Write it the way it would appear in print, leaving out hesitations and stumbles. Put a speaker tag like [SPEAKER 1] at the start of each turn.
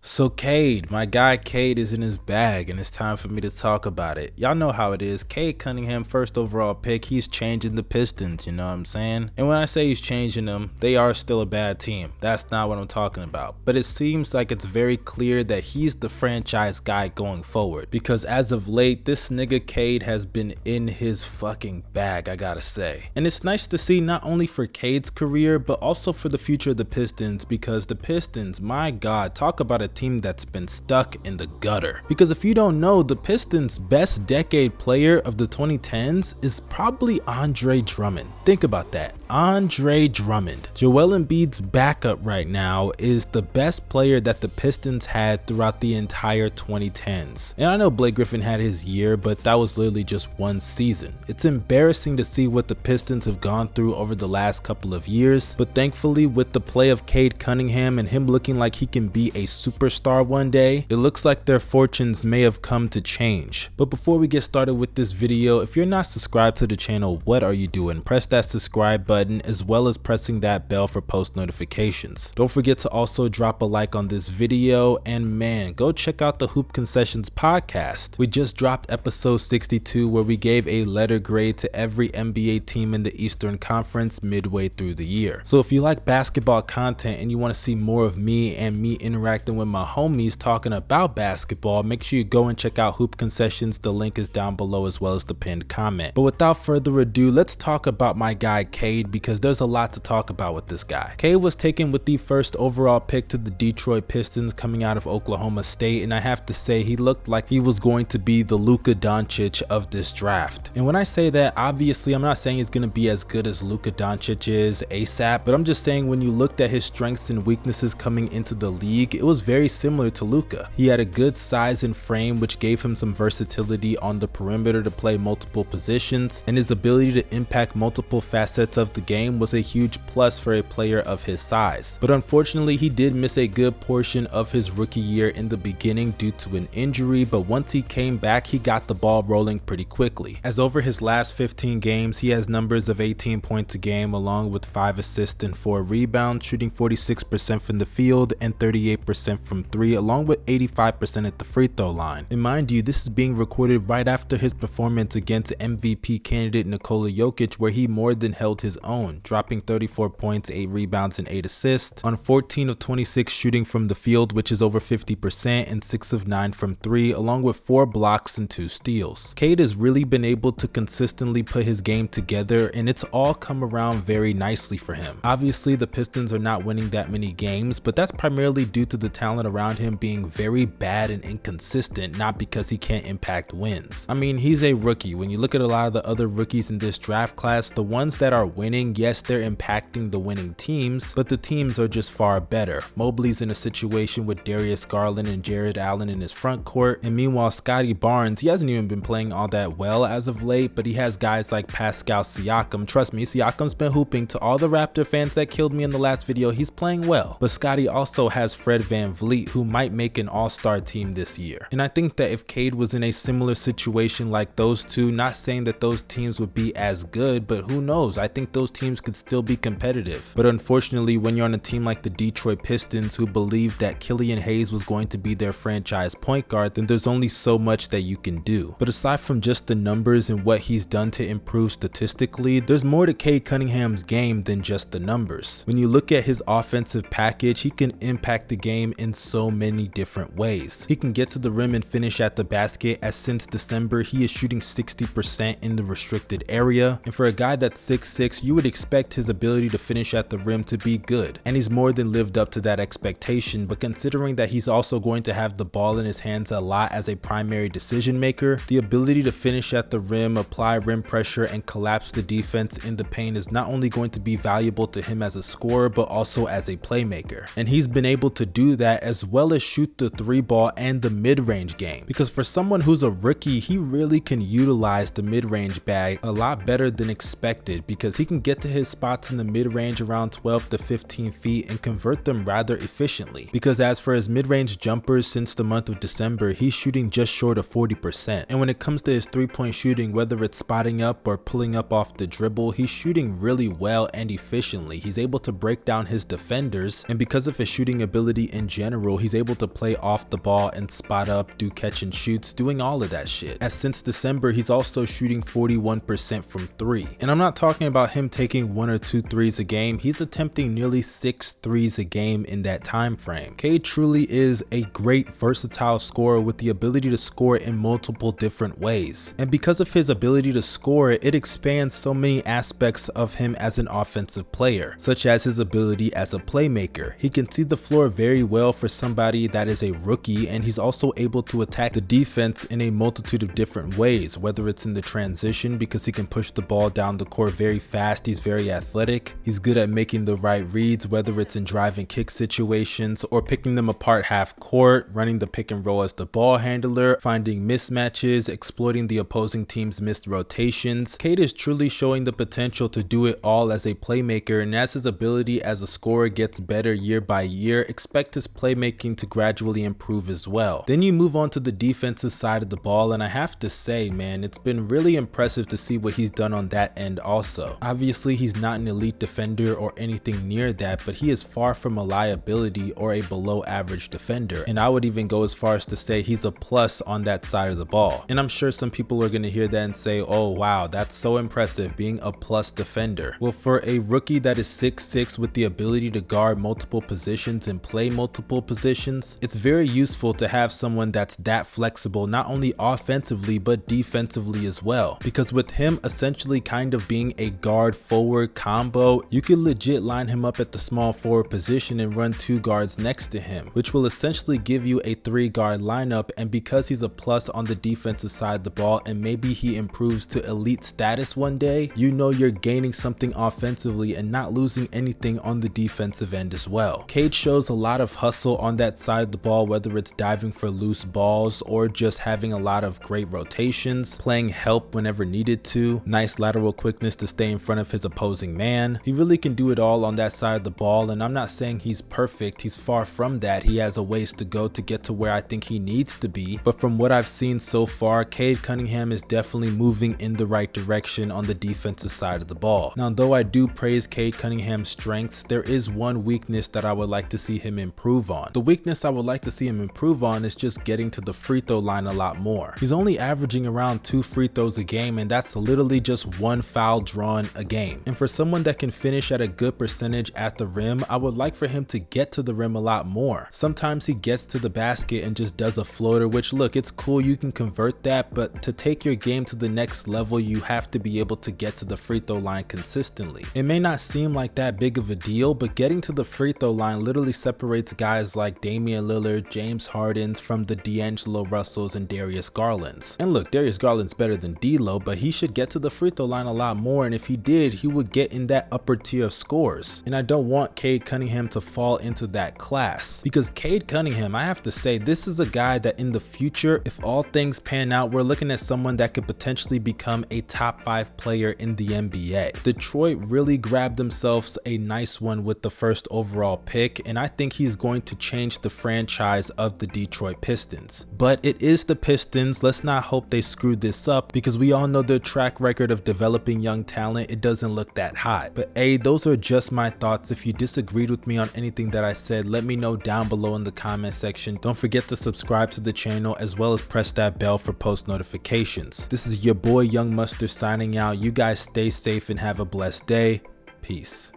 [SPEAKER 1] So Cade, my guy Cade is in his bag and it's time for me to talk about it. Y'all know how it is. Cade Cunningham, first overall pick, he's changing the Pistons, you know what I'm saying? And when I say he's changing them, they are still a bad team. That's not what I'm talking about. But it seems like it's very clear that he's the franchise guy going forward. Because as of late, this nigga Cade has been in his fucking bag, I gotta say. And it's nice to see not only for Cade's career, but also for the future of the Pistons, because the Pistons, my god, talk about a team that's been stuck in the gutter. Because if you don't know, the Pistons' best decade player of the 2010s is probably Andre Drummond. Think about that. Andre Drummond. Joel Embiid's backup right now is the best player that the Pistons had throughout the entire 2010s. And I know Blake Griffin had his year, but that was literally just one season. It's embarrassing to see what the Pistons have gone through over the last couple of years, but thankfully with the play of Cade Cunningham and him looking like he can be a superstar one day, it looks like their fortunes may have come to change. But before we get started with this video, if you're not subscribed to the channel, what are you doing? Press that subscribe button as well as pressing that bell for post notifications. Don't forget to also drop a like on this video, and man, go check out the Hoop Concessions podcast. We just dropped episode 62 where we gave a letter grade to every NBA team in the Eastern Conference midway through the year. So if you like basketball content and you want to see more of me and me interacting with my homies talking about basketball, make sure you go and check out Hoop Concessions. The link is down below as well as the pinned comment. But without further ado, let's talk about my guy Cade, because there's a lot to talk about with this guy. Cade was taken with the first overall pick to the Detroit Pistons coming out of Oklahoma State, and I have to say he looked like he was going to be the Luka Doncic of this draft. And when I say that, obviously I'm not saying he's going to be as good as Luka Doncic is ASAP, but I'm just saying when you looked at his strengths and weaknesses coming into the league, it was very similar to Luka. He had a good size and frame, which gave him some versatility on the perimeter to play multiple positions, and his ability to impact multiple facets of the game was a huge plus for a player of his size. But unfortunately, he did miss a good portion of his rookie year in the beginning due to an injury, but once he came back, he got the ball rolling pretty quickly. As over his last 15 games, he has numbers of 18 points a game along with 5 assists and 4 rebounds, shooting 46% from the field and 38% from 3, along with 85% at the free throw line. And mind you, this is being recorded right after his performance against MVP candidate Nikola Jokic, where he more than held his own, dropping 34 points, 8 rebounds, and 8 assists on 14 of 26 shooting from the field, which is over 50%, and 6 of 9 from 3, along with 4 blocks and 2 steals. Cade has really been able to consistently put his game together, and it's all come around very nicely for him. Obviously, the Pistons are not winning that many games, but that's primarily due to the talent around him being very bad and inconsistent, not because he can't impact wins. I mean, he's a rookie. When you look at a lot of the other rookies in this draft class, the ones that are winning, yes, they're impacting the winning teams, but the teams are just far better. Mobley's in a situation with Darius Garland and Jared Allen in his front court, and meanwhile Scotty Barnes, he hasn't even been playing all that well as of late, but he has guys like Pascal Siakam. Trust me, Siakam's been hooping. To all the Raptor fans that killed me in the last video, he's playing well. But Scotty also has Fred VanVleet, who might make an all-star team this year. And I think that if Cade was in a similar situation like those two, not saying that those teams would be as good, but who knows, I think those teams could still be competitive. But unfortunately, when you're on a team like the Detroit Pistons, who believed that Killian Hayes was going to be their franchise point guard, then there's only so much that you can do. But aside from just the numbers and what he's done to improve statistically, there's more to Cade Cunningham's game than just the numbers. When you look at his offensive package, he can impact the game in so many different ways. He can get to the rim and finish at the basket, as since December he is shooting 60% in the restricted area, and for a guy that's 6'6", you would expect his ability to finish at the rim to be good, and he's more than lived up to that expectation. But considering that he's also going to have the ball in his hands a lot as a primary decision maker, the ability to finish at the rim, apply rim pressure, and collapse the defense in the paint is not only going to be valuable to him as a scorer, but also as a playmaker. And he's been able to do that as well as shoot the 3-ball and the mid-range game, because for someone who's a rookie, he really can utilize the mid-range bag a lot better than expected, because he can get to his spots in the mid-range around 12 to 15 feet and convert them rather efficiently. Because as for his mid-range jumpers, since the month of December, he's shooting just short of 40%. And when it comes to his 3-point shooting, whether it's spotting up or pulling up off the dribble, he's shooting really well and efficiently. He's able to break down his defenders, and because of his shooting ability in general, general, he's able to play off the ball and spot up, do catch and shoots, doing all of that shit. As since December, he's also shooting 41% from 3. And I'm not talking about him taking 1 or 2 threes a game, he's attempting nearly 6 threes a game in that time frame. Cade truly is a great versatile scorer with the ability to score in multiple different ways. And because of his ability to score, it expands so many aspects of him as an offensive player, such as his ability as a playmaker. He can see the floor very well for somebody that is a rookie, and he's also able to attack the defense in a multitude of different ways, whether it's in the transition because he can push the ball down the court very fast, he's very athletic, he's good at making the right reads, whether it's in drive and kick situations or picking them apart half court, running the pick and roll as the ball handler, finding mismatches, exploiting the opposing team's missed rotations. Cade is truly showing the potential to do it all as a playmaker, and as his ability as a scorer gets better year by year, expect his playmaking to gradually improve as well. Then you move on to the defensive side of the ball, and I have to say, man, it's been really impressive to see what he's done on that end also. Obviously, he's not an elite defender or anything near that, but he is far from a liability or a below average defender, and I would even go as far as to say he's a plus on that side of the ball. And I'm sure some people are going to hear that and say, oh wow, that's so impressive being a plus defender. Well, for a rookie that is 6'6" with the ability to guard multiple positions and play multiple positions, it's very useful to have someone that's that flexible, not only offensively but defensively as well, because with him essentially kind of being a guard forward combo, you could legit line him up at the small forward position and run 2 guards next to him, which will essentially give you a 3 guard lineup. And because he's a plus on the defensive side of the ball, and maybe he improves to elite status one day, you know you're gaining something offensively and not losing anything on the defensive end as well. Cade shows a lot of hustle on that side of the ball, whether it's diving for loose balls or just having a lot of great rotations, playing help whenever needed to, nice lateral quickness to stay in front of his opposing man. He really can do it all on that side of the ball, and I'm not saying he's perfect, he's far from that. He has a ways to go to get to where I think he needs to be, but from what I've seen so far, Cade Cunningham is definitely moving in the right direction on the defensive side of the ball. Now, though I do praise Cade Cunningham's strengths, there is one weakness that I would like to see him improve on. The weakness I would like to see him improve on is just getting to the free throw line a lot more. He's only averaging around 2 free throws a game, and that's literally just 1 foul drawn a game. And for someone that can finish at a good percentage at the rim, I would like for him to get to the rim a lot more. Sometimes he gets to the basket and just does a floater, which look, it's cool, you can convert that, but to take your game to the next level, you have to be able to get to the free throw line consistently. It may not seem like that big of a deal, but getting to the free throw line literally separates guys like Damian Lillard, James Harden from the D'Angelo Russells and Darius Garlands. And look, Darius Garland's better than D'Lo, but he should get to the free throw line a lot more, and if he did, he would get in that upper tier of scores. And I don't want Cade Cunningham to fall into that class, because Cade Cunningham, I have to say, this is a guy that in the future, if all things pan out, we're looking at someone that could potentially become a top 5 player in the NBA. Detroit really grabbed themselves a nice one with the first overall pick, and I think he's going to change the franchise of the Detroit Pistons. But it is the Pistons, let's not hope they screwed this up, because we all know their track record of developing young talent, it doesn't look that hot. But hey, those are just my thoughts. If you disagreed with me on anything that I said, let me know down below in the comment section. Don't forget to subscribe to the channel as well as press that bell for post notifications. This is your boy Young Mustard signing out. You guys stay safe and have a blessed day. Peace.